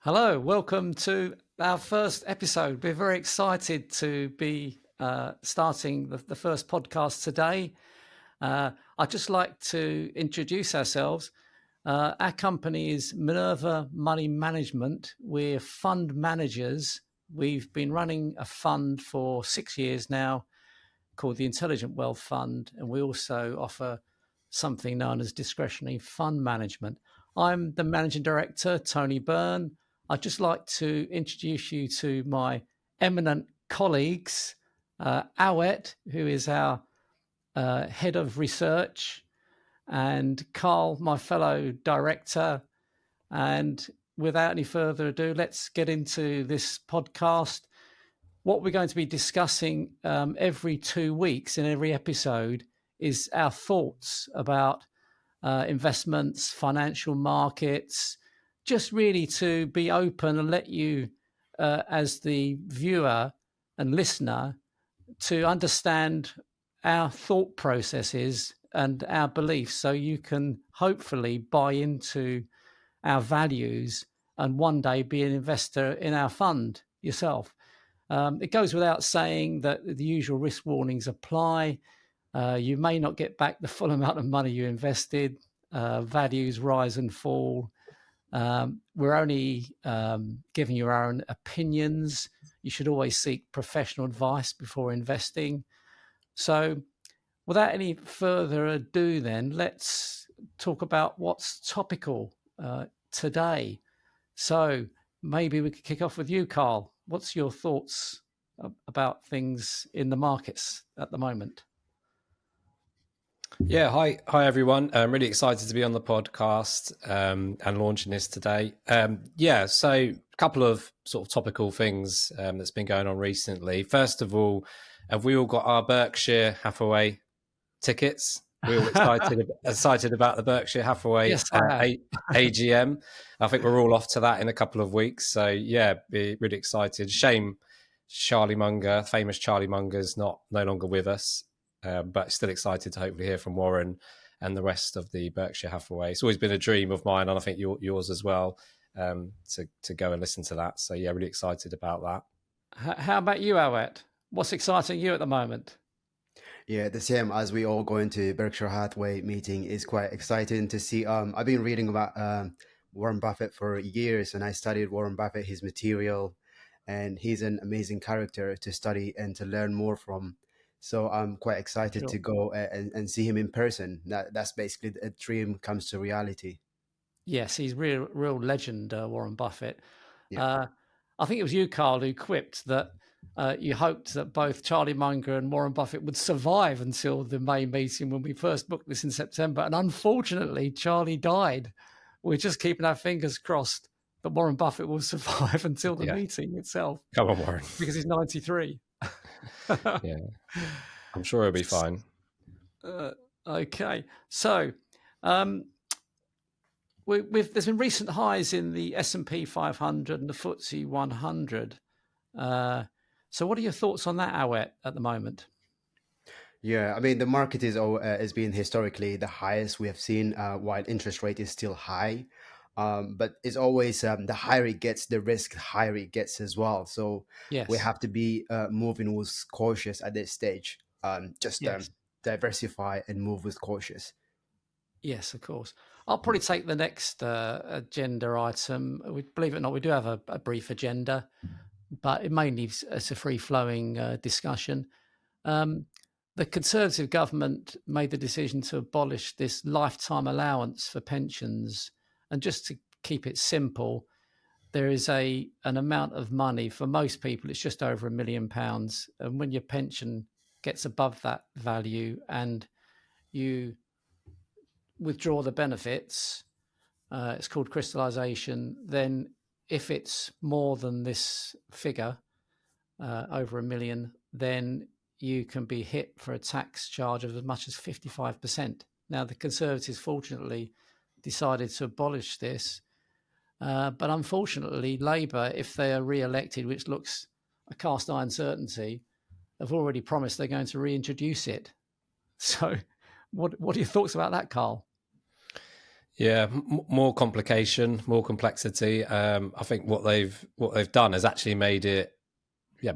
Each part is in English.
Hello, welcome to our first episode. We're very excited to be starting the first podcast today. I'd just like to introduce ourselves. Our company is Minerva Money Management. We're fund managers. We've been running a fund for 6 years now called the Intelligent Wealth Fund, and we also offer something known as discretionary fund management. I'm the managing director, Tony Byrne. I'd just like to introduce you to my eminent colleagues, Awet, who is our head of research, and Carl, my fellow director. And without any further ado, let's get into this podcast. What we're going to be discussing every 2 weeks in every episode is our thoughts about investments, financial markets, just really to be open and let you, as the viewer and listener, to understand our thought processes and our beliefs so you can hopefully buy into our values and one day be an investor in our fund yourself. It goes without saying that the usual risk warnings apply. You may not get back the full amount of money you invested. Values rise and fall. We're only giving you our own opinions. You should always seek professional advice before investing. So without any further ado, then, let's talk about what's topical today. So maybe we could kick off with you, Carl. What's your thoughts about things in the markets at the moment? Yeah, hi everyone. I'm really excited to be on the podcast and launching this today. So a couple of sort of topical things that's been going on recently. First of all, have we all got our Berkshire Hathaway tickets? We're all excited about the Berkshire Hathaway Yes, AGM. I think we're all off to that in a couple of weeks. So yeah, be really excited. Shame famous Charlie Munger's no longer with us. But still excited to hopefully hear from Warren and the rest of the Berkshire Hathaway. It's always been a dream of mine, and I think yours as well, to go and listen to that. So yeah, really excited about that. How about you, Awet? What's exciting you at the moment? Yeah, the same as we all going to Berkshire Hathaway meeting is quite exciting to see. I've been reading about Warren Buffett for years, and I studied Warren Buffett, his material, and he's an amazing character to study and to learn more from. So I'm quite excited to go and see him in person. That's basically a dream comes to reality. Yes, he's real legend, Warren Buffett. Yeah. I think it was you, Carl, who quipped that you hoped that both Charlie Munger and Warren Buffett would survive until the May meeting when we first booked this in September. And unfortunately, Charlie died. We're just keeping our fingers crossed that Warren Buffett will survive until the meeting itself. Come on, Warren. Because he's 93. Yeah, I'm sure he'll be fine. Okay. So there's been recent highs in the S&P 500 and the FTSE 100. So what are your thoughts on that, Awet, at the moment? Yeah, I mean, the market has been historically the highest we have seen while interest rate is still high. But it's always the higher it gets, the risk higher it gets as well. So we have to be moving with cautious at this stage. Diversify and move with cautious. Yes, of course. I'll probably take the next agenda item. Believe it or not, we do have a brief agenda, but it mainly it's a free-flowing discussion. The Conservative government made the decision to abolish this lifetime allowance for pensions. And just to keep it simple, there is an amount of money for most people. It's just over £1 million. And when your pension gets above that value and you withdraw the benefits, it's called crystallization. Then if it's more than this figure, over £1 million, then you can be hit for a tax charge of as much as 55%. Now, the Conservatives, fortunately, decided to abolish this. But unfortunately, Labour, if they are re-elected, which looks a cast iron certainty, have already promised they're going to reintroduce it. So what are your thoughts about that, Carl? Yeah, more complication, more complexity. I think what they've done has actually made it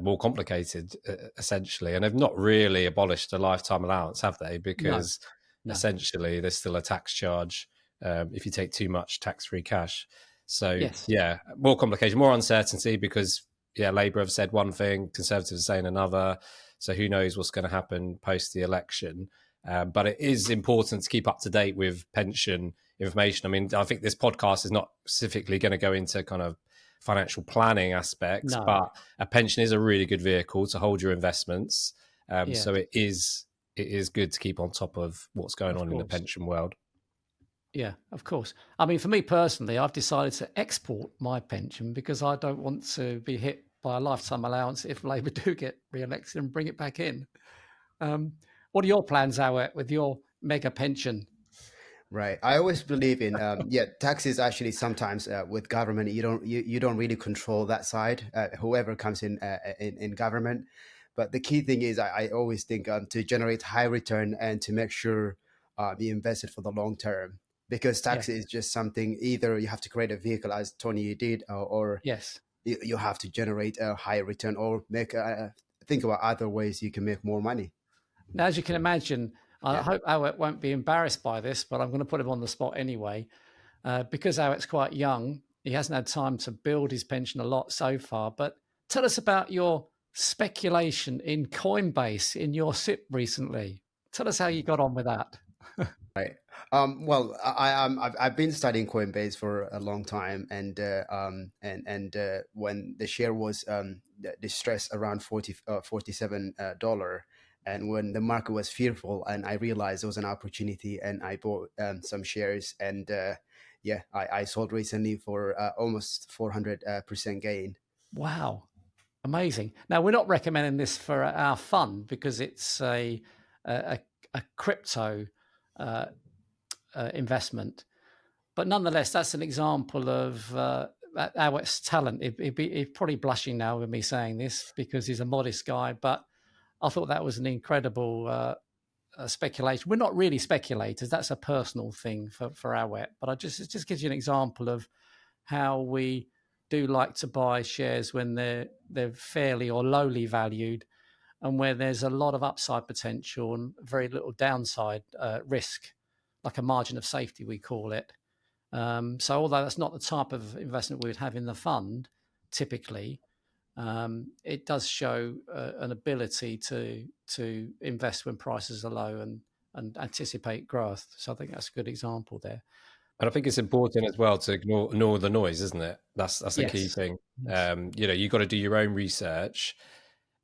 more complicated, essentially. And they've not really abolished the lifetime allowance, have they? Because No. essentially there's still a tax charge if you take too much tax-free cash. So Yes. more complication, more uncertainty, because Labour have said one thing, Conservatives are saying another. So who knows what's going to happen post the election? But it is important to keep up to date with pension information. I mean, I think this podcast is not specifically going to go into kind of financial planning aspects, No. but a pension is a really good vehicle to hold your investments. So it is good to keep on top of what's going on in the pension world. Yeah, of course. I mean, for me personally, I've decided to export my pension because I don't want to be hit by a lifetime allowance if Labour do get re-elected and bring it back in. What are your plans, Awet, with your mega pension? Right. I always believe in taxes. Actually, sometimes with government, you don't really control that side. Whoever comes in government, but the key thing is I always think to generate high return and to make sure you invest it for the long term. Because tax is just something, either you have to create a vehicle as Tony did, or Yes, you have to generate a high return, or make think about other ways you can make more money. Now, as you can imagine, I hope Awet won't be embarrassed by this, but I'm going to put him on the spot anyway. Because Awet's quite young, he hasn't had time to build his pension a lot so far. But tell us about your speculation in Coinbase in your SIP recently. Tell us how you got on with that. Right. Well, I've been studying Coinbase for a long time, and when the share was distressed around $47, and when the market was fearful, and I realized there was an opportunity, and I bought some shares, and I sold recently for almost 400% gain. Wow, amazing. Now, we're not recommending this for our fund because it's a crypto investment. But nonetheless, that's an example of Awet's talent. He's probably blushing now with me saying this because he's a modest guy, but I thought that was an incredible speculation. We're not really speculators. That's a personal thing for Awet. But it just gives you an example of how we do like to buy shares when they're fairly or lowly valued, and where there's a lot of upside potential and very little downside risk, like a margin of safety, we call it. So although that's not the type of investment we would have in the fund, typically, it does show an ability to invest when prices are low and anticipate growth. So I think that's a good example there. And I think it's important as well to ignore the noise, isn't it? That's a key thing. Yes. You've got to do your own research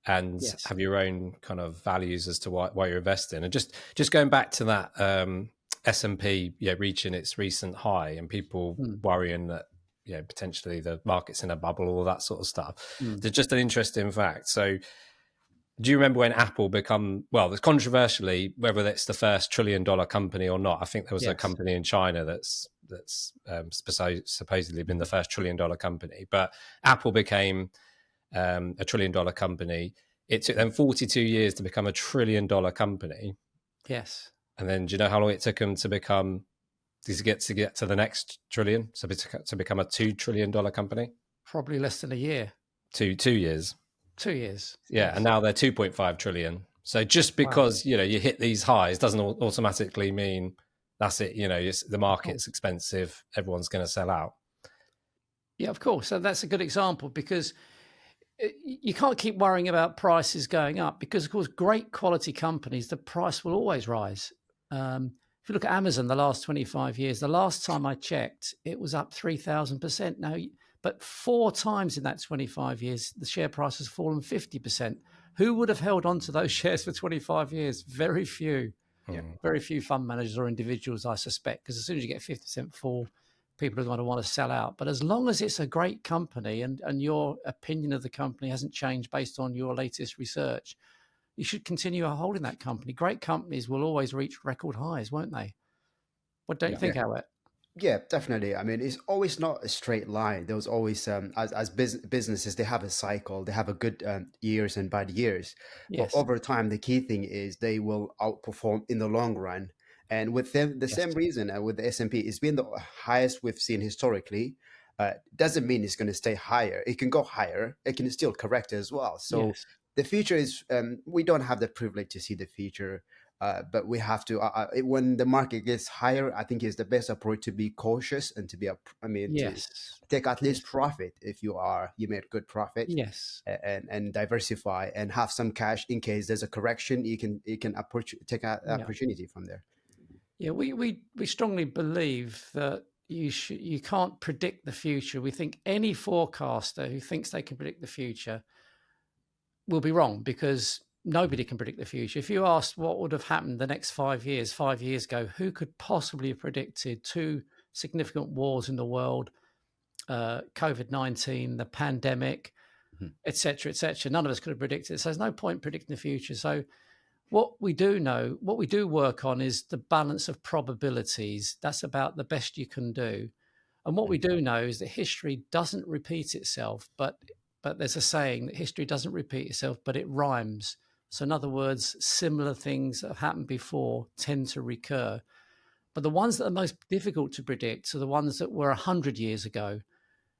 and Yes. have your own kind of values as to why you're investing. And just going back to that S&P reaching its recent high and people worrying that potentially the market's in a bubble, all that sort of stuff. There's just an interesting fact. So do you remember when Apple there's controversially whether it's the first $1 trillion company or not? I think there was a company in China that's supposedly been the first $1 trillion company, but Apple became a $1 trillion company. It took them 42 years to become a $1 trillion company. Yes. And then do you know how long it took them to get to the next trillion? So to become a $2 trillion company? Probably less than a year. 2 years. 2 years. Yeah, Yes. and now they're 2.5 trillion. So just because you hit these highs doesn't automatically mean that's it. The market's expensive. Everyone's going to sell out. Yeah, of course. So that's a good example because you can't keep worrying about prices going up because, of course, great quality companies, the price will always rise. If you look at Amazon, the last 25 years, the last time I checked, it was up 3,000%. Now, but 4 times in that 25 years, the share price has fallen 50%. Who would have held on to those shares for 25 years? Very few. Very few fund managers or individuals, I suspect, because as soon as you get 50% fall, people are going to want to sell out. But as long as it's a great company and your opinion of the company hasn't changed based on your latest research, you should continue holding that company. Great companies will always reach record highs, won't they? What don't you think, Awet? Yeah, definitely. I mean, it's always not a straight line. There's always, as businesses, they have a cycle. They have a good years and bad years. Yes. But over time, the key thing is they will outperform in the long run. And with them, the Yes. same reason with the S&P, it's been the highest we've seen historically. Doesn't mean it's going to stay higher. It can go higher. It can still correct as well. So Yes. the future is, we don't have the privilege to see the future, but we have to, when the market gets higher, I think it's the best approach to be cautious and to be, to Yes. take at least Yes. profit if you made good profit, Yes. and diversify and have some cash in case there's a correction. You can take an Yeah. opportunity from there. Yeah. We strongly believe that you can't predict the future. We think any forecaster who thinks they can predict the future will be wrong, because nobody can predict the future. If you asked what would have happened the next 5 years, 5 years ago, who could possibly have predicted two significant wars in the world, COVID-19, the pandemic, etc., etc.? None of us could have predicted it. So there's no point predicting the future. So what we do work on is the balance of probabilities. That's about the best you can do. And what we do know is that history doesn't repeat itself, but there's a saying that history doesn't repeat itself, but it rhymes. So in other words, similar things that have happened before tend to recur. But the ones that are most difficult to predict are the ones that were 100 years ago,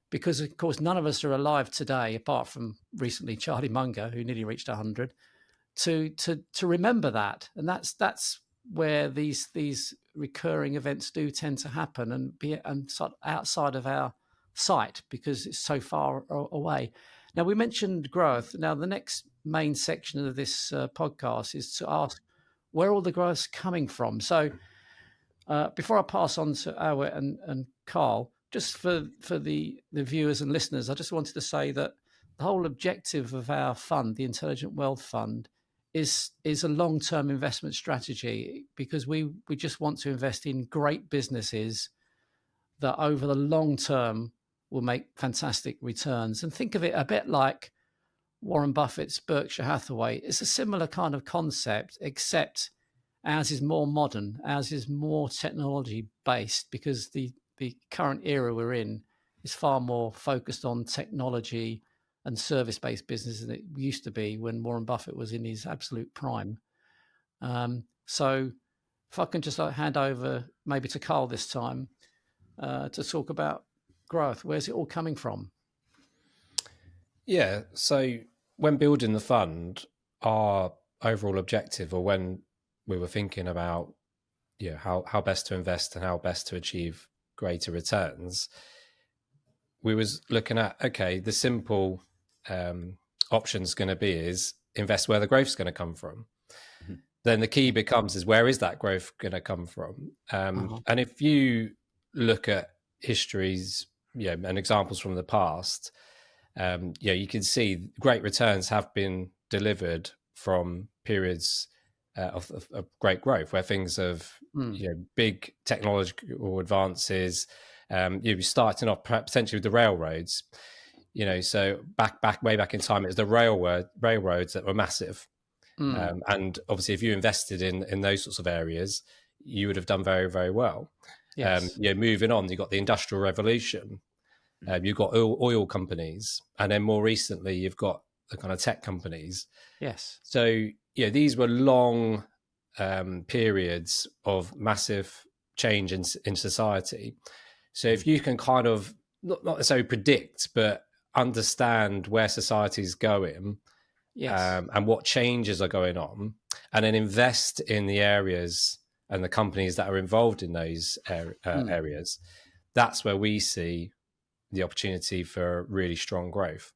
because of course none of us are alive today, apart from recently Charlie Munger, who nearly reached 100, to remember that. And that's where these recurring events do tend to happen and sort of outside of our sight, because it's so far away. Now, we mentioned growth. Now, the next main section of this podcast is to ask where all the growth's coming from. So before I pass on to Awet and Carl, just for the viewers and listeners, I just wanted to say that the whole objective of our fund, the Intelligent Wealth Fund, is a long-term investment strategy, because we just want to invest in great businesses that over the long term will make fantastic returns. And think of it a bit like Warren Buffett's Berkshire Hathaway. It's a similar kind of concept, except ours is more modern, ours is more technology based, because the current era we're in is far more focused on technology and service-based business than it used to be when Warren Buffett was in his absolute prime. So if I can just hand over maybe to Carl this time to talk about growth, where's it all coming from? Yeah, so when building the fund, our overall objective, or when we were thinking about how best to invest and how best to achieve greater returns, we was looking at, okay, the simple option's going to be is invest where the growth's going to come from. Then the key becomes is where is that growth going to come from? And if you look at histories, and examples from the past, you can see great returns have been delivered from periods of great growth, where things have big technological advances. You're starting off potentially with the railroads. So way back in time, it was the railroads that were massive. And obviously, if you invested in those sorts of areas, you would have done very, very well. Yes. Moving on, you've got the Industrial Revolution. You've got oil companies, and then more recently, you've got the kind of tech companies. Yes. So these were long periods of massive change in society. So if you can kind of not necessarily predict, but understand where society is going, yes, and what changes are going on, and then invest in the areas and the companies that are involved in those areas, that's where we see the opportunity for really strong growth.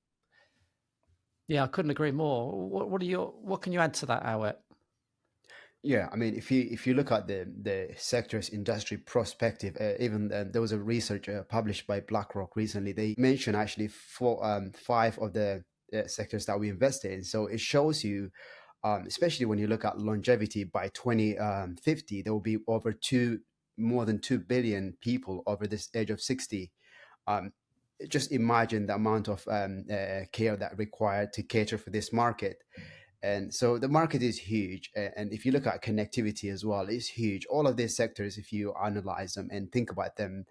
Yeah, I couldn't agree more. What can you add to that, Awet? Yeah, I mean, if you look at the sector's industry perspective, even there was a research published by BlackRock recently. They mentioned actually five of the sectors that we invested in. So it shows you, especially when you look at longevity, by 2050, there will be more than 2 billion people over this age of 60. Just imagine the amount of care that required to cater for this market. And so the market is huge. And if you look at connectivity as well, it's huge. All of these sectors, if you analyze them and think about them,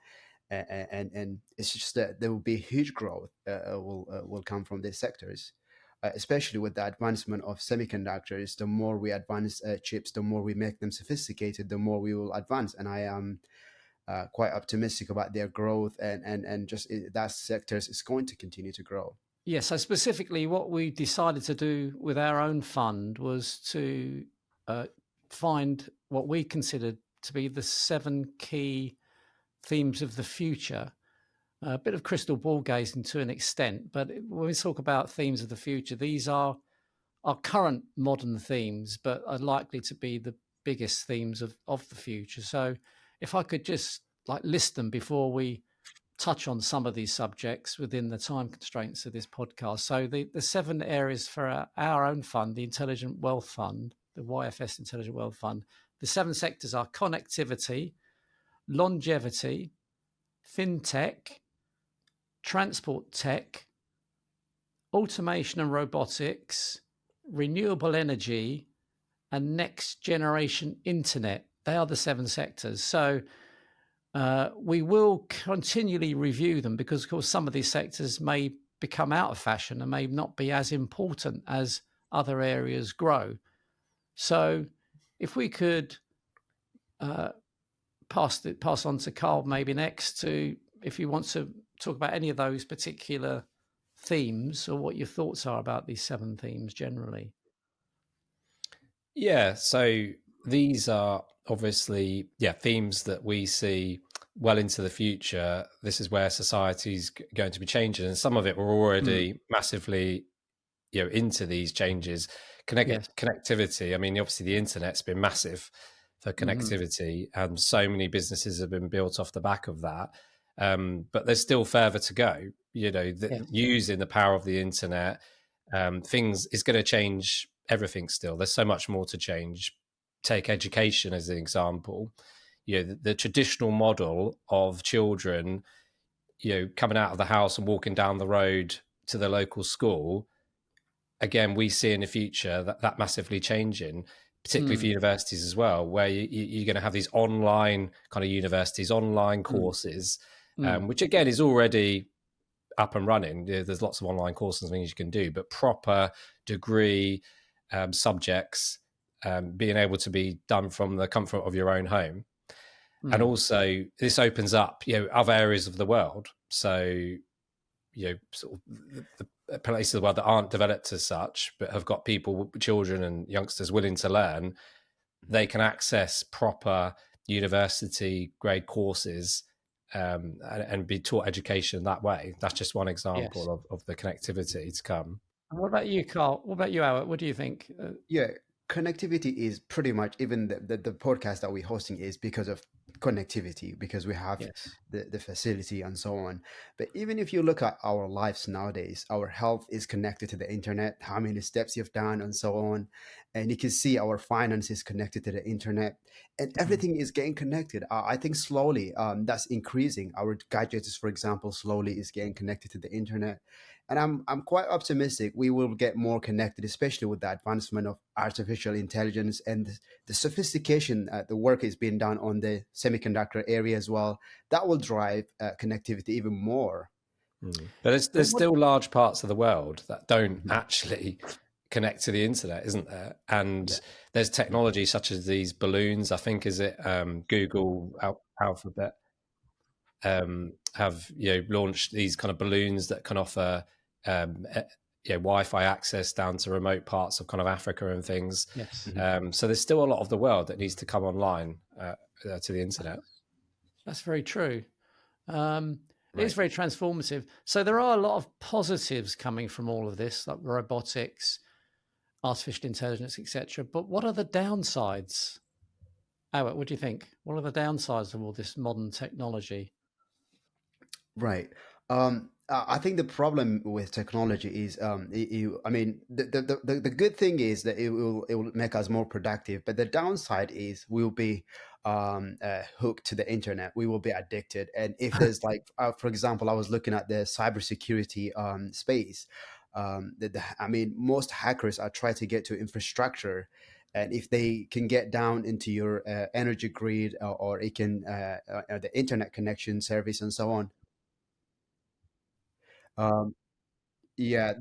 and it's just that there will be huge growth will come from these sectors. especially with the advancement of semiconductors. The more we advance chips, the more we make them sophisticated, the more we will advance. And I am quite optimistic about their growth, and just that sectors is going to continue to grow. Yeah, so specifically what we decided to do with our own fund was to find what we considered to be the 7 key themes of the future. A bit of crystal ball gazing to an extent, but when we talk about themes of the future, these are our current modern themes, but are likely to be the biggest themes of the future. So if I could just like list them before we touch on some of these subjects within the time constraints of this podcast. So the 7 areas for our own fund, the Intelligent Wealth Fund, the YFS Intelligent Wealth Fund, the 7 sectors are connectivity, longevity, FinTech, transport tech, automation and robotics, renewable energy, and next generation internet. They are the 7 sectors. So we will continually review them because, of course, some of these sectors may become out of fashion and may not be as important as other areas grow. So if we could pass on to Carl maybe next to, if you want to talk about any of those particular themes or what your thoughts are about these 7 themes generally. Yeah, so these are obviously themes that we see well into the future. This is where society's going to be changing, and some of it we're already massively into these changes. Connectivity, I mean, obviously the internet's been massive for connectivity, and so many businesses have been built off the back of that, but there's still further to go. Using the power of the internet, things is going to change everything. Still, there's so much more to change. Take education as an example. The traditional model of children coming out of the house and walking down the road to the local school, again, we see in the future that massively changing, particularly for universities as well, where you're going to have these online kind of universities, online courses, which again is already up and running. There's lots of online courses and things you can do, but proper degree subjects being able to be done from the comfort of your own home. And also this opens up other areas of the world. So sort of the places of the world that aren't developed as such, but have got people, children and youngsters willing to learn, they can access proper university grade courses and be taught education that way. That's just one example of the connectivity to come. And what about you, Carl? What about you, Awet? What do you think? Connectivity is pretty much, even the podcast that we're hosting is because of connectivity, because we have the facility and so on. But even if you look at our lives nowadays, our health is connected to the internet, how many steps you've done and so on. And you can see our finances connected to the internet, and everything is getting connected. I think slowly that's increasing. Our gadgets, for example, slowly is getting connected to the internet. And I'm quite optimistic we will get more connected, especially with the advancement of artificial intelligence and the sophistication. The work is being done on the semiconductor area as well. That will drive connectivity even more. But there's still large parts of the world that don't actually connect to the internet, isn't there? And there's technology such as these balloons. I think is it Google Alphabet have launched these kind of balloons that can offer Wi-Fi access down to remote parts of kind of Africa and things. So there's still a lot of the world that needs to come online to the internet. That's very true. It is very transformative. So there are a lot of positives coming from all of this, like robotics, artificial intelligence, etc. But what are the downsides? Awet, what do you think? What are the downsides of all this modern technology? Right. I think the problem with technology is, I mean, the good thing is that it will make us more productive, but the downside is we'll be hooked to the internet. We will be addicted, and if there's like, for example, I was looking at the cybersecurity space. I mean, most hackers are trying to get to infrastructure. And if they can get down into your energy grid, or it can the internet connection service and so on. Um, yeah,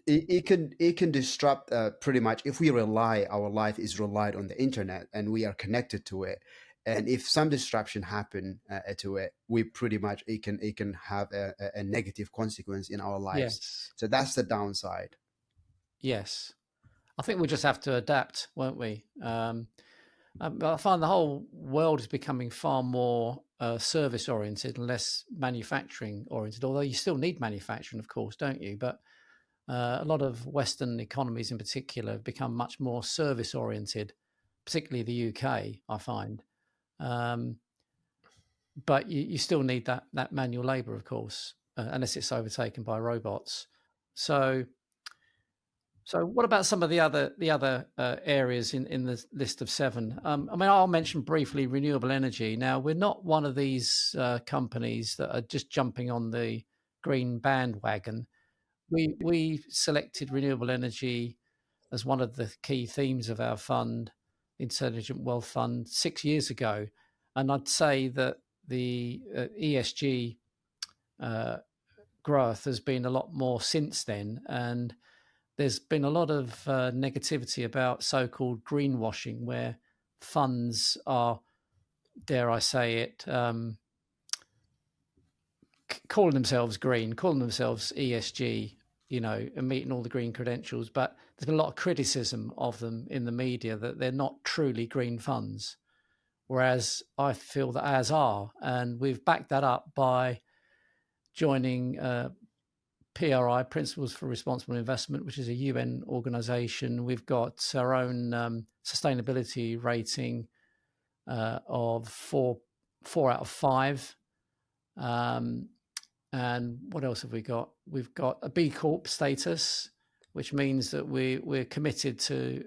it can disrupt pretty much if we rely our life is relied on the internet and we are connected to it, and if some disruption happen to it, we pretty much it can have a negative consequence in our lives. Yes. So that's the downside. Yes. I think we'll just have to adapt, won't we? I find the whole world is becoming far more service oriented and less manufacturing oriented, although you still need manufacturing, of course, don't you? But a lot of Western economies in particular have become much more service oriented, particularly the UK, I find. But you still need that manual labor, of course, unless it's overtaken by robots. So what about some of the other areas in the list of 7? I mean, I'll mention briefly renewable energy. Now, we're not one of these companies that are just jumping on the green bandwagon. We selected renewable energy as one of the key themes of our fund, Intelligent Wealth Fund, 6 years ago, and I'd say that the ESG growth has been a lot more since then, and there's been a lot of negativity about so-called greenwashing, where funds are, dare I say it, calling themselves green, calling themselves ESG, and meeting all the green credentials. But there's been a lot of criticism of them in the media that they're not truly green funds, whereas I feel that ours are. And we've backed that up by joining PRI, Principles for Responsible Investment, which is a UN organization. We've got our own sustainability rating of four out of 5. And what else have we got? We've got a B Corp status, which means that we're committed to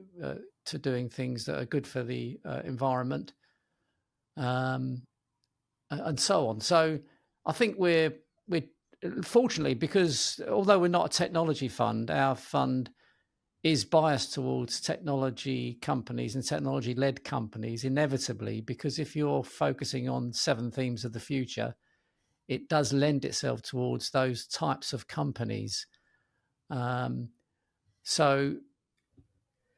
doing things that are good for the environment, and so on. So I think we're fortunately, because although we're not a technology fund, our fund is biased towards technology companies and technology-led companies inevitably, because if you're focusing on 7 themes of the future, it does lend itself towards those types of companies. So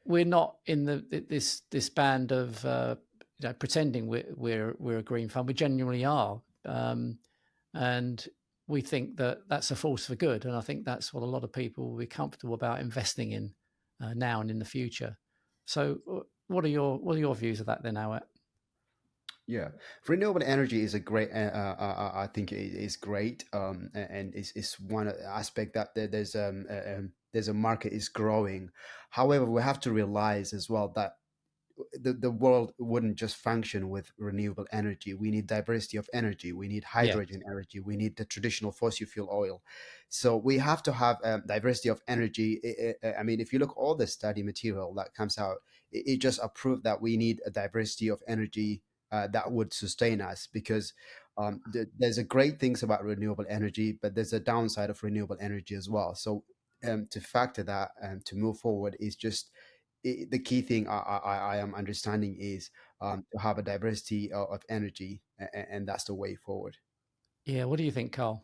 we're not in this band of pretending we're a green fund. We genuinely are, and we think that that's a force for good. And I think that's what a lot of people will be comfortable about investing in now and in the future. So what are your views of that then, Awet? Yeah, renewable energy is a great. I think it is great, and it's one aspect that there's a market is growing. However, we have to realize as well that the world wouldn't just function with renewable energy. We need diversity of energy. We need hydrogen energy. We need the traditional fossil fuel oil. So we have to have diversity of energy. I mean, if you look all the study material that comes out, it just approved that we need a diversity of energy that would sustain us, because there's a great things about renewable energy, but there's a downside of renewable energy as well. So to factor that and to move forward is just the key thing I am understanding is to have a diversity of energy, and that's the way forward. Yeah, what do you think, Carl?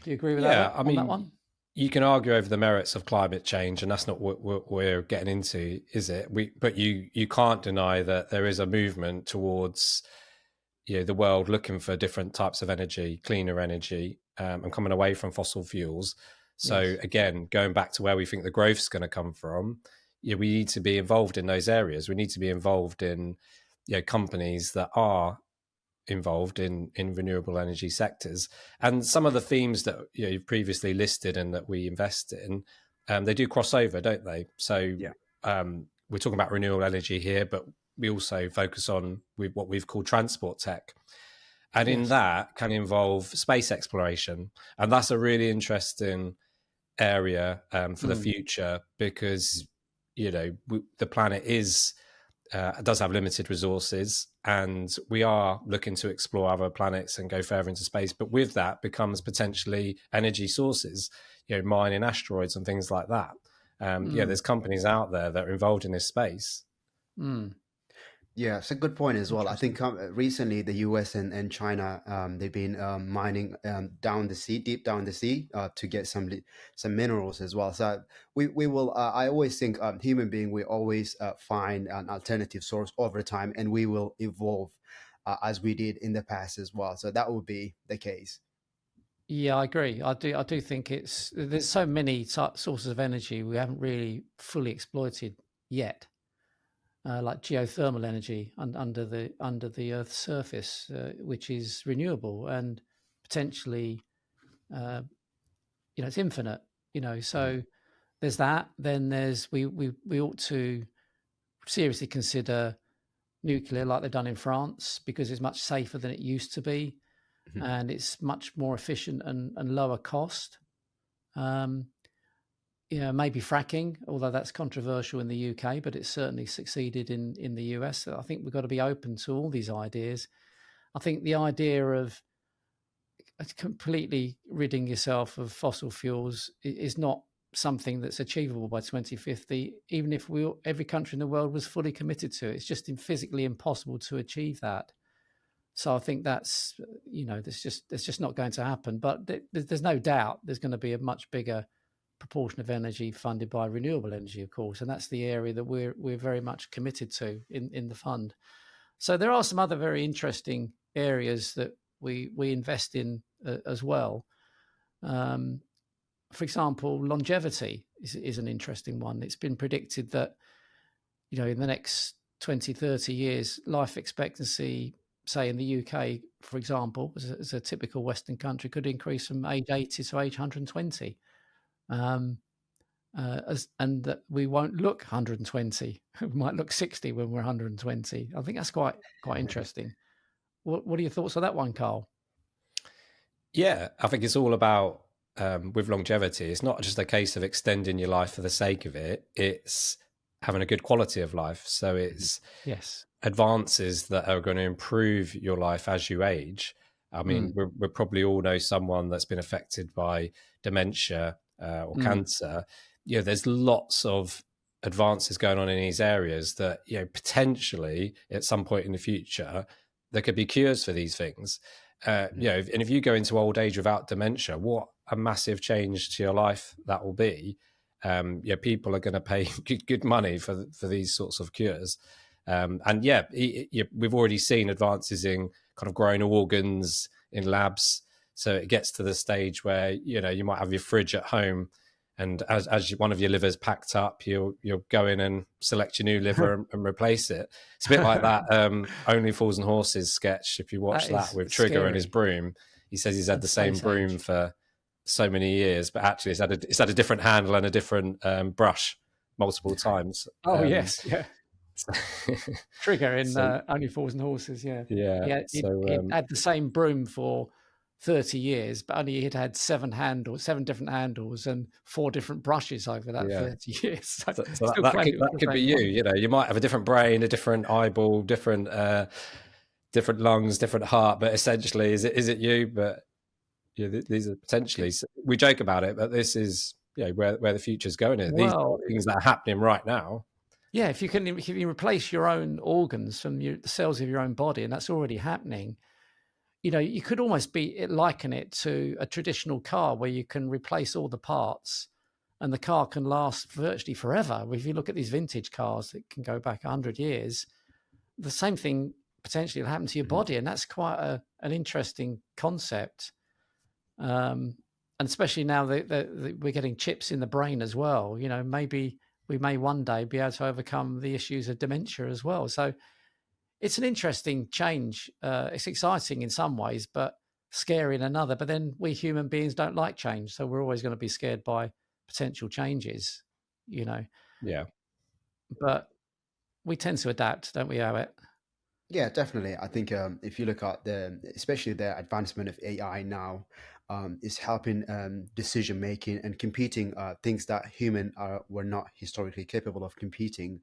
Do you agree with that on one? You can argue over the merits of climate change, and that's not what we're getting into, is it? But you can't deny that there is a movement towards the world looking for different types of energy, cleaner energy, and coming away from fossil fuels. So again, going back to where we think the growth is going to come from, we need to be involved in those areas. We need to be involved in companies that are involved in renewable energy sectors. And some of the themes that you've previously listed and that we invest in, they do cross over, don't they? So we're talking about renewable energy here, but we also focus on what we've called transport tech. And in that can involve space exploration. And that's a really interesting area for the future, because the planet does have limited resources, and we are looking to explore other planets and go further into space. But with that becomes potentially energy sources, mining asteroids and things like that. There's companies out there that are involved in this space. Yeah, it's a good point as well. I Interesting. think recently the US and China, they've been mining down the sea, deep down the sea, to get some minerals as well. So we will. I always think human being will always find an alternative source over time, and we will evolve as we did in the past as well. So that would be the case. Yeah, I agree. I do think there's so many sources of energy we haven't really fully exploited yet. Like geothermal energy under the Earth's surface, which is renewable and potentially, uh, it's infinite. Mhm. So there's that. Then we ought to seriously consider nuclear, like they've done in France, because it's much safer than it used to be, Mhm. and it's much more efficient and lower cost. Um, maybe fracking, although that's controversial in the UK, but it's certainly succeeded in the US. So I think we've got to be open to all these ideas. I think the idea of completely ridding yourself of fossil fuels is not something that's achievable by 2050, even if every country in the world was fully committed to it. It's just physically impossible to achieve that. So I think that's, that's just not going to happen. But there's no doubt there's going to be a much bigger proportion of energy funded by renewable energy, of course, and that's the area that we're very much committed to in the fund. So there are some other very interesting areas that we invest in as well. Um, for example, longevity is an interesting one. It's been predicted that in the next 20, 30 years, life expectancy, say in the UK, for example, as a typical Western country, could increase from age 80 to age 120. Um, and that we won't look 120. We might look 60 when we're 120. I think that's quite interesting. What are your thoughts on that one, Carl? Yeah, I think it's all about with longevity. It's not just a case of extending your life for the sake of it. It's having a good quality of life. So Mhm. it's Yes. advances that are going to improve your life as you age. I mean, Mm, we probably all know someone that's been affected by dementia or mm, cancer. There's lots of advances going on in these areas that potentially at some point in the future there could be cures for these things. Mhm. And if you go into old age without dementia, what a massive change to your life that will be. People are going to pay good money for these sorts of cures. And we've already seen advances in kind of growing organs in labs. So it gets to the stage where you might have your fridge at home, and as one of your livers packed up, you'll go in and select your new liver and replace it. It's a bit like that Only Fools and Horses sketch. If you watch that that is with Trigger and his scary. broom, he says he's had And the same space broom age. for so many years, but actually it's had a different handle and a different brush multiple times. Oh yes, yeah. So, Trigger in so Only Fools and Horses. Yeah, yeah, yeah. so He'd had the same broom for 30 years, but only he'd had seven different handles, and four different brushes over that yeah. 30 years. So So that, still that claimed could it was that the could be same you. one. You might have a different brain, a different eyeball, different lungs, different heart, but essentially, is it you? But these are potentially. We joke about it, but this is where the future's going. These are Well, things that are happening right now. yeah, if you replace your own organs from the cells of your own body, and that's already happening, you could almost liken it to a traditional car where you can replace all the parts and the car can last virtually forever. If you look at these vintage cars that can go back 100 years, the same thing potentially will happen to your Mhm. body. And that's quite an interesting concept. Um, and especially now that we're getting chips in the brain as well, maybe we may one day be able to overcome the issues of dementia as well. So it's an interesting change. It's exciting in some ways, but scary in another. But then we human beings don't like change, so we're always going to be scared by potential changes, you know. Yeah, But we tend to adapt, don't we, Awet? Yeah, definitely. I think if you look at especially the advancement of AI now, is helping decision making and competing things that human were not historically capable of competing.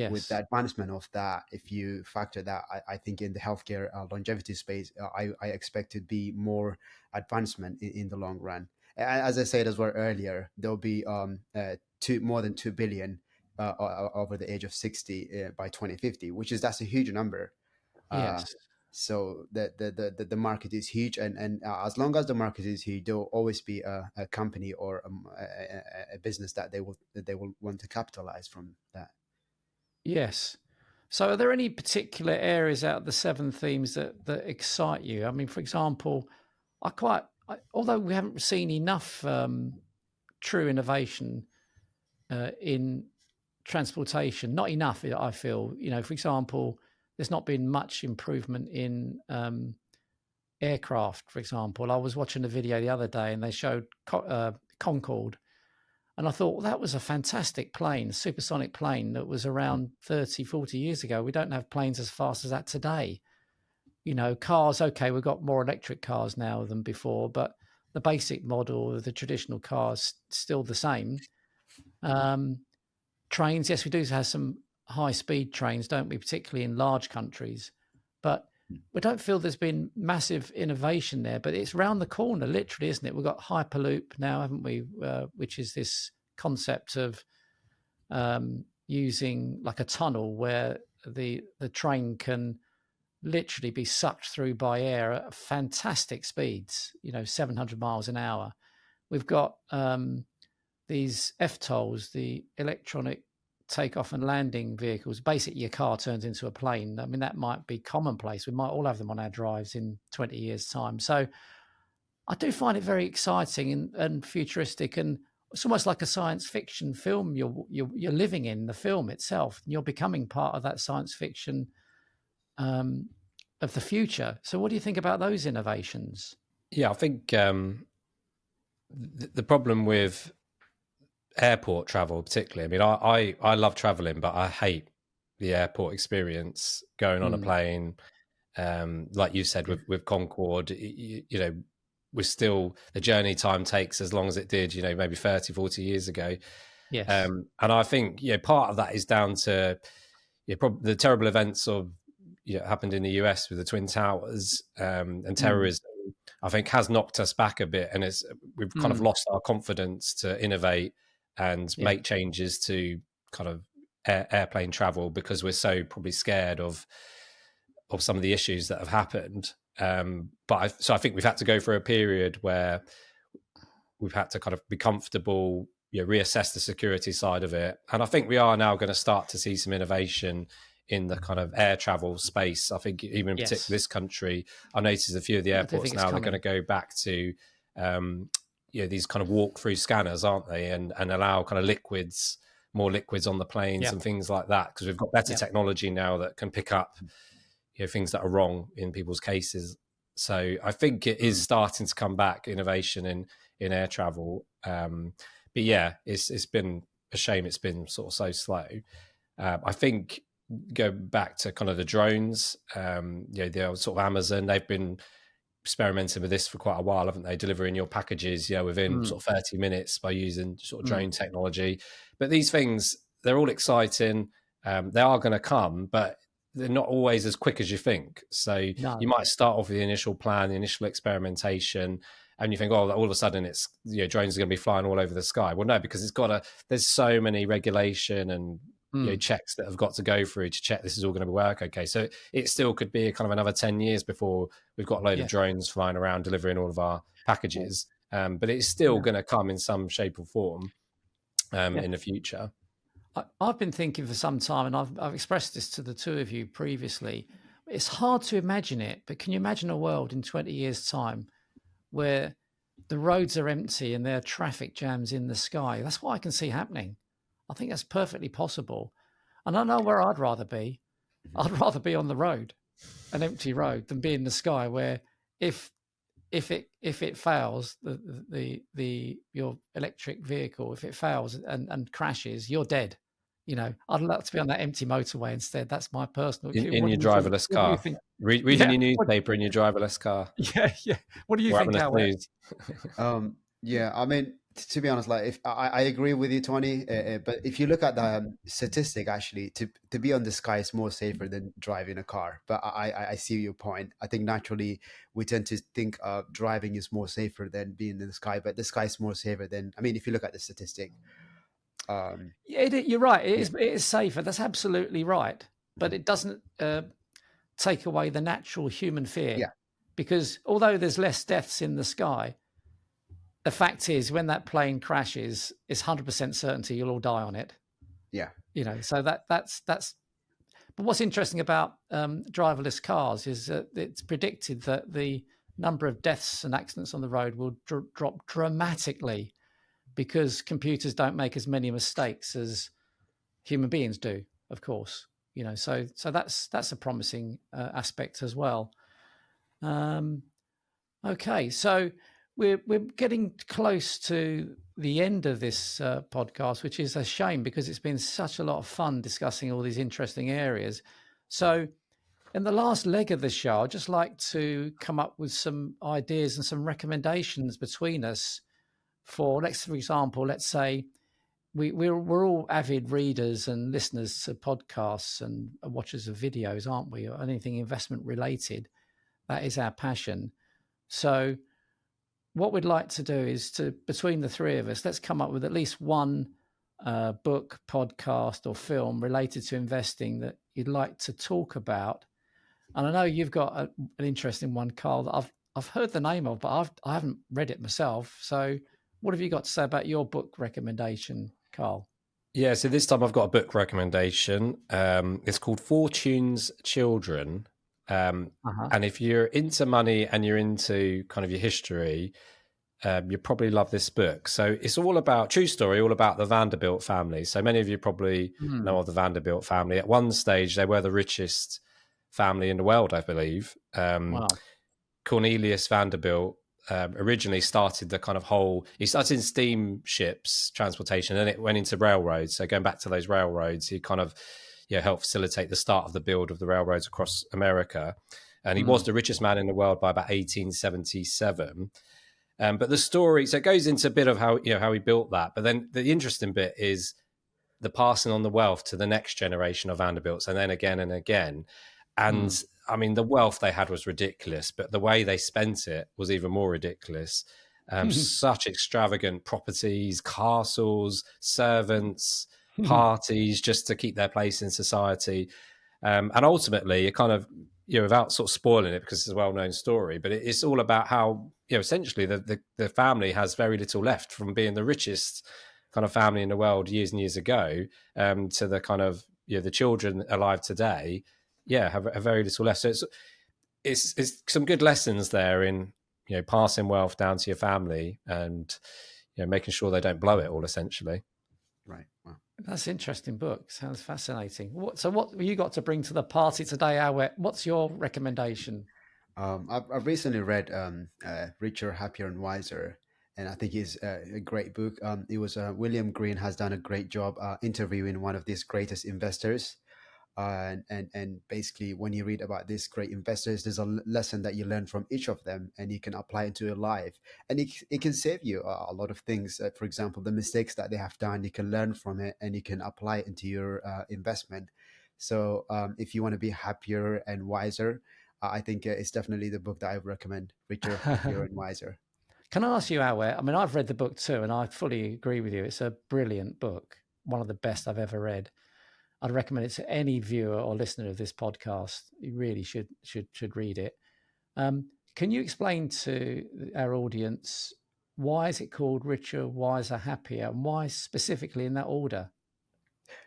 With the Yes. advancement of that, if you factor that, I think in the healthcare longevity space, I expect to be more advancement in the long run. As I said as well earlier, there'll be more than 2 billion over the age of 60 by 2050, that's a huge number. Yes. So the market is huge, and as long as the market is huge, there will always be a company or a business that they will want to capitalize from that. Yes. So are there any particular areas out of the 7 themes that excite you? I mean, for example, although we haven't seen enough true innovation in transportation, not enough, I feel. For example, there's not been much improvement in aircraft, for example. I was watching a video the other day and they showed Concorde. And I thought, well, that was a fantastic plane, a supersonic plane that was around 30, 40 years ago. We don't have planes as fast as that today. Cars, okay, we've got more electric cars now than before, but the basic model of the traditional cars still the same. Trains, yes, we do have some high-speed trains, don't we, particularly in large countries. But we don't feel there's been massive innovation there, but it's round the corner, literally, isn't it? We've got Hyperloop now, haven't we? Which is this concept of using like a tunnel where the train can literally be sucked through by air at fantastic speeds, 700 miles an hour. We've got these FTOLs, the electronic takeoff and landing vehicles. Basically, your car turns into a plane. I mean, that might be commonplace. We might all have them on our drives in 20 years' time. So I do find it very exciting and futuristic, and it's almost like a science fiction film you're living in the film itself. You're becoming part of that science fiction of the future. So what do you think about those innovations? Yeah, I think the problem with airport travel particularly, I mean, I love traveling, but I hate the airport experience, going on a plane. Like you said with Concorde, we're still, the journey time takes as long as it did, maybe 30, 40 years ago. Yes. And I think part of that is down to the terrible events of happened in the US with the Twin Towers and terrorism. I think has knocked us back a bit, and we've kind of lost our confidence to innovate and make changes to kind of airplane travel because we're so probably scared of some of the issues that have happened. So I think we've had to go through a period where we've had to kind of be comfortable, reassess the security side of it. And I think we are now going to start to see some innovation in the kind of air travel space. I think even in particular this country, I noticed a few of the airports now, they're going to go back to these kind of walk-through scanners, aren't they? And allow kind of more liquids on the planes and things like that, because we've got better technology now that can pick up things that are wrong in people's cases. So I think it is starting to come back, innovation in air travel. But yeah, it's been a shame it's been sort of so slow. I think go back to kind of the drones, the sort of Amazon, they've been experimenting with this for quite a while, haven't they? Delivering your packages, within sort of 30 minutes by using sort of drone technology. But these things, they're all exciting. They are going to come, but they're not always as quick as you think. So you might start off with the initial plan, the initial experimentation, and you think, oh, all of a sudden it's, drones are going to be flying all over the sky. Well, no, because there's so many regulation and checks that have got to go through to check this is all going to work. Okay, so it still could be kind of another 10 years before we've got a load of drones flying around delivering all of our packages. But it's still going to come in some shape or form in the future. I've been thinking for some time, and I've expressed this to the two of you previously. It's hard to imagine it, but can you imagine a world in 20 years' time where the roads are empty and there are traffic jams in the sky? That's what I can see happening. I think that's perfectly possible. And I know where I'd rather be. I'd rather be on the road, an empty road, than be in the sky, where if it fails, your electric vehicle, if it fails and crashes, you're dead. I'd love to be on that empty motorway instead. That's my personal. In your driverless car, reading your newspaper in your driverless car. Yeah. What do you think, Awet? Yeah, I mean, to be honest, like if I agree with you, Tony, but if you look at the statistic, actually, to be on the sky is more safer than driving a car. But I see your point. I think naturally we tend to think driving is more safer than being in the sky, but the sky is more safer than. I mean, if you look at the statistic, You're right. Yeah. It is safer. That's absolutely right. But it doesn't take away the natural human fear. Yeah. Because although there's less deaths in the sky, the fact is when that plane crashes, it's 100% certainty you'll all die on it. Yeah. So that's. But what's interesting about driverless cars is that it's predicted that the number of deaths and accidents on the road will drop dramatically because computers don't make as many mistakes as human beings do, of course. So that's a promising aspect as well. Okay, so we're getting close to the end of this podcast, which is a shame because it's been such a lot of fun discussing all these interesting areas. So in the last leg of the show, I'd just like to come up with some ideas and some recommendations between us for example, let's say we're all avid readers and listeners to podcasts and watchers of videos, aren't we? Or anything investment related. That is our passion. So what we'd like to do is between the three of us, let's come up with at least one book, podcast or film related to investing that you'd like to talk about. And I know you've got an interesting one, Carl, that I've heard the name of, but I haven't read it myself. So what have you got to say about your book recommendation, Carl? Yeah, so this time I've got a book recommendation. It's called Fortune's Children. And if you're into money and you're into kind of your history, you probably love this book. So it's all about, true story, all about the Vanderbilt family. So many of you probably know of the Vanderbilt family. At one stage, they were the richest family in the world, I believe. Wow. Cornelius Vanderbilt originally started the kind of he started in steamships transportation, and then it went into railroads. So going back to those railroads, he kind of helped facilitate the start of the build of the railroads across America. And he was the richest man in the world by about 1877. But the story, so it goes into a bit of how he built that. But then the interesting bit is the passing on the wealth to the next generation of Vanderbilts, and then again and again. And I mean, the wealth they had was ridiculous, but the way they spent it was even more ridiculous. Such extravagant properties, castles, servants, parties, just to keep their place in society. And ultimately, it kind of, without sort of spoiling it, because it's a well-known story, but it's all about how, essentially the family has very little left from being the richest kind of family in the world years and years ago, to the kind of, the children alive today, have very little left. So it's some good lessons there in, passing wealth down to your family and, making sure they don't blow it all, essentially. Right. Wow. That's an interesting book. Sounds fascinating. So what have you got to bring to the party today, Awet? What's your recommendation? I've recently read Richer, Happier and Wiser, and I think it's a great book. It was William Green has done a great job interviewing one of these greatest investors. And basically, when you read about these great investors, there's a lesson that you learn from each of them, and you can apply it to your life. And it can save you a lot of things. For example, the mistakes that they have done, you can learn from it, and you can apply it into your investment. So if you want to be happier and wiser, I think it's definitely the book that I would recommend, Richer, Happier and Wiser. Can I ask you, Awet? I mean, I've read the book too, and I fully agree with you. It's a brilliant book, one of the best I've ever read. I'd recommend it to any viewer or listener of this podcast. You really should read it. Can you explain to our audience why is it called Richer, Wiser, Happier, and why specifically in that order?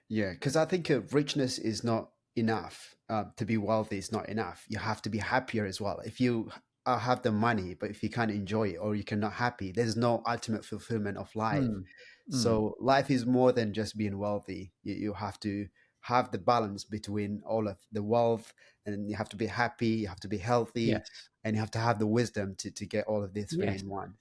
Yeah, because I think richness is not enough. To be wealthy is not enough. You have to be happier as well. If you have the money, but if you can't enjoy it or you're not happy, there's no ultimate fulfillment of life. So life is more than just being wealthy. You have to have the balance between all of the wealth, and you have to be happy, you have to be healthy, and you have to have the wisdom to get all of this in one.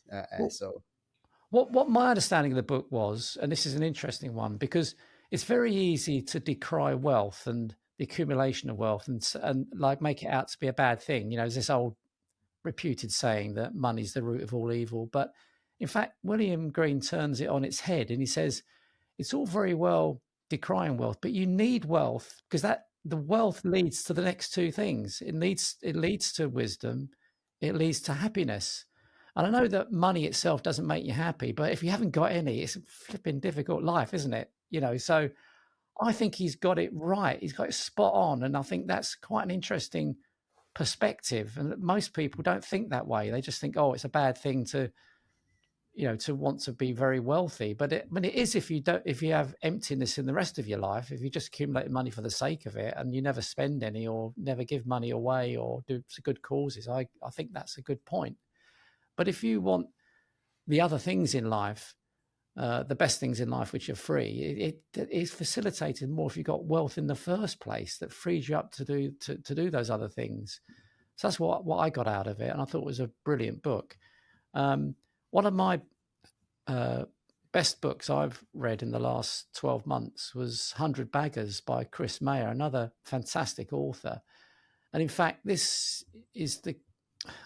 What my understanding of the book was, and this is an interesting one, because it's very easy to decry wealth and the accumulation of wealth and like make it out to be a bad thing. There's this old reputed saying that money's the root of all evil. But in fact, William Green turns it on its head and he says, it's all very well decrying wealth, but you need wealth because the wealth leads to the next two things. It leads to wisdom, it leads to happiness. And I know that money itself doesn't make you happy, but if you haven't got any, it's a flipping difficult life, isn't it? So I think he's got it right. He's got it spot on. And I think that's quite an interesting perspective. And most people don't think that way. They just think, oh, it's a bad thing to want to be very wealthy. But it is if you have emptiness in the rest of your life, if you just accumulate money for the sake of it and you never spend any or never give money away or do good causes, I think that's a good point. But if you want the other things in life, the best things in life, which are free, it is facilitated more if you've got wealth in the first place that frees you up to do those other things. So that's what I got out of it, and I thought it was a brilliant book. One of my best books I've read in the last 12 months was 100 Baggers by Chris Mayer, another fantastic author. And in fact, this is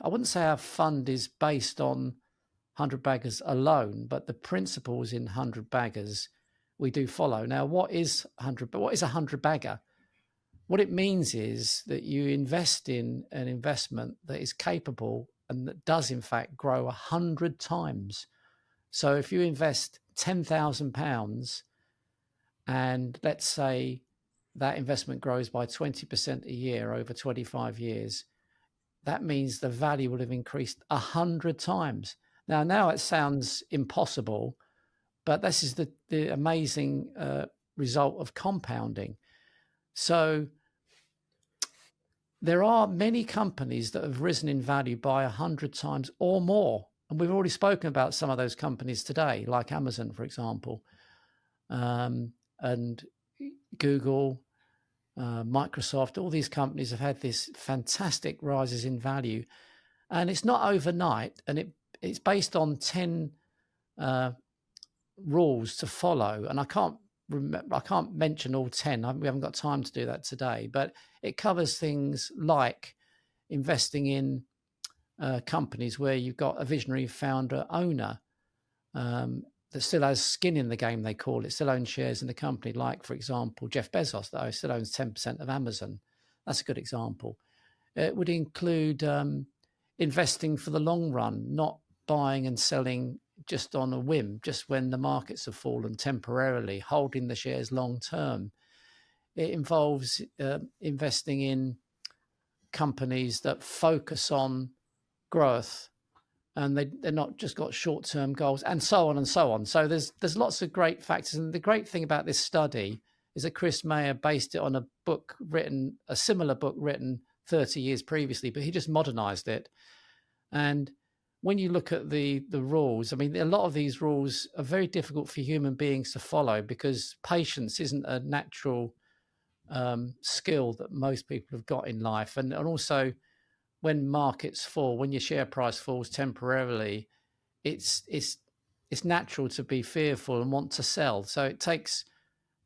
I wouldn't say our fund is based on 100 Baggers alone, but the principles in 100 Baggers we do follow. Now, what is a 100 bagger? What it means is that you invest in an investment that is capable and that does in fact grow 100 times. So if you invest £10,000 and let's say that investment grows by 20% a year over 25 years, that means the value will have increased 100 times. Now it sounds impossible, but this is the amazing result of compounding. So there are many companies that have risen in value by 100 times or more. And we've already spoken about some of those companies today, like Amazon, for example, and Google, Microsoft. All these companies have had this fantastic rises in value. And it's not overnight, and it's based on 10 rules to follow. And I can't mention all 10. We haven't got time to do that today, but it covers things like investing in companies where you've got a visionary founder owner that still has skin in the game, they call it, still owns shares in the company, like, for example, Jeff Bezos, that still owns 10% of Amazon. That's a good example. It would include investing for the long run, not buying and selling just on a whim, just when the markets have fallen temporarily, holding the shares long term. It involves investing in companies that focus on growth, and they're not just got short-term goals, and so on and so on. So there's lots of great factors. And the great thing about this study is that Chris Mayer based it on a similar book written 30 years previously, but he just modernized it. And when you look at the rules, I mean, a lot of these rules are very difficult for human beings to follow because patience isn't a natural skill that most people have got in life. And also, when markets fall, when your share price falls temporarily, it's natural to be fearful and want to sell. So it takes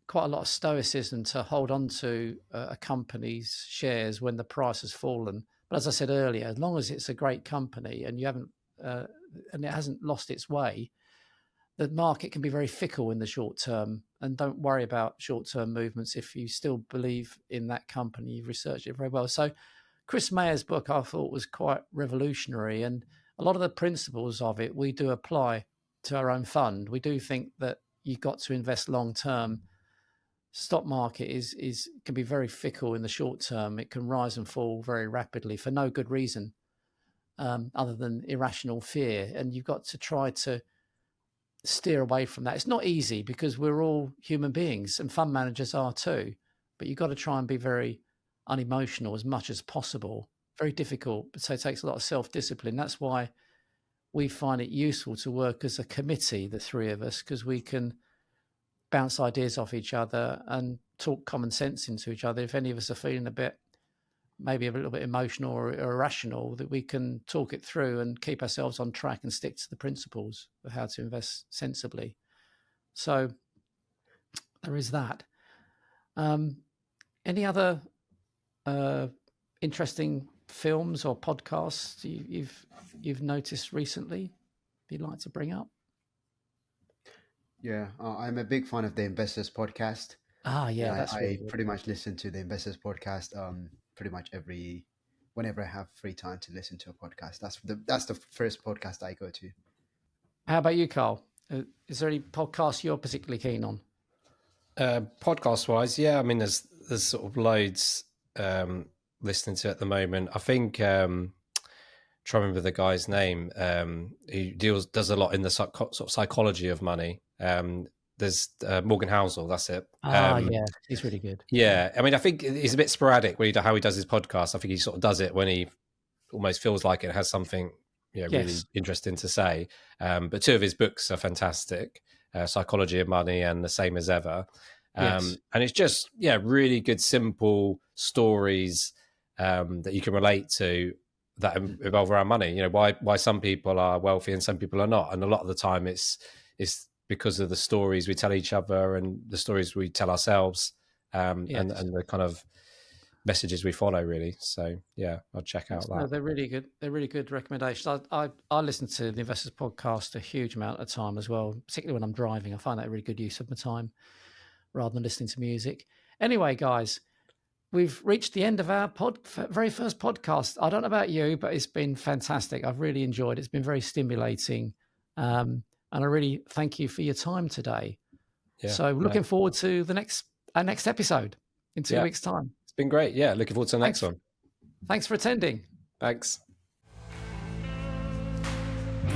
quite a lot of stoicism to hold on to a company's shares when the price has fallen. But as I said earlier, as long as it's a great company and you haven't and it hasn't lost its way, the market can be very fickle in the short term. And don't worry about short-term movements if you still believe in that company. You've researched it very well. So Chris Mayer's book, I thought, was quite revolutionary, and a lot of the principles of it we do apply to our own fund. We do think that you've got to invest long term. Stock market can be very fickle in the short term. It can rise and fall very rapidly for no good reason other than irrational fear, and you've got to try to steer away from that. It's not easy because we're all human beings, and fund managers are too, but you've got to try and be very unemotional as much as possible. Very difficult, so it takes a lot of self-discipline. That's why we find it useful to work as a committee, the three of us, because we can bounce ideas off each other and talk common sense into each other. If any of us are feeling maybe a little bit emotional or irrational, that we can talk it through and keep ourselves on track and stick to the principles of how to invest sensibly. So there is that. Any other interesting films or podcasts you've noticed recently you'd like to bring up? Yeah, I'm a big fan of the Investors Podcast. Yeah, that's I really good. pretty much listen to the Investors Podcast pretty much every whenever I have free time to listen to a podcast. That's the first podcast I go to. How about you, Carl? Is there any podcasts you're particularly keen on? Podcast wise, yeah. I mean, there's sort of loads listening to at the moment. I think trying to remember the guy's name. He does a lot in the sort of psychology of money. There's Morgan Housel. That's it. Yeah, he's really good. Yeah, I mean, I think he's a bit sporadic how he does his podcast. I think he sort of does it when he almost feels like it has something really interesting to say. But two of his books are fantastic. Psychology of Money and The Same as Ever. And it's just, really good, simple stories that you can relate to that revolve around money. Why some people are wealthy and some people are not. And a lot of the time it's because of the stories we tell each other and the stories we tell ourselves and the kind of messages we follow, really. So I'll check out that. No, they're really good. They're really good recommendations. I listen to the Investors Podcast a huge amount of time as well, particularly when I'm driving. I find that a really good use of my time rather than listening to music. Anyway, guys, we've reached the end of our very first podcast. I don't know about you, but it's been fantastic. I've really enjoyed it. It's been very stimulating. And I really thank you for your time today. Yeah, so looking forward to our next episode in 2 weeks' time. It's been great. Yeah, looking forward to the next one. Thanks for attending. Thanks.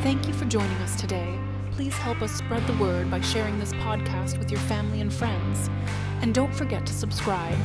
Thank you for joining us today. Please help us spread the word by sharing this podcast with your family and friends. And don't forget to subscribe.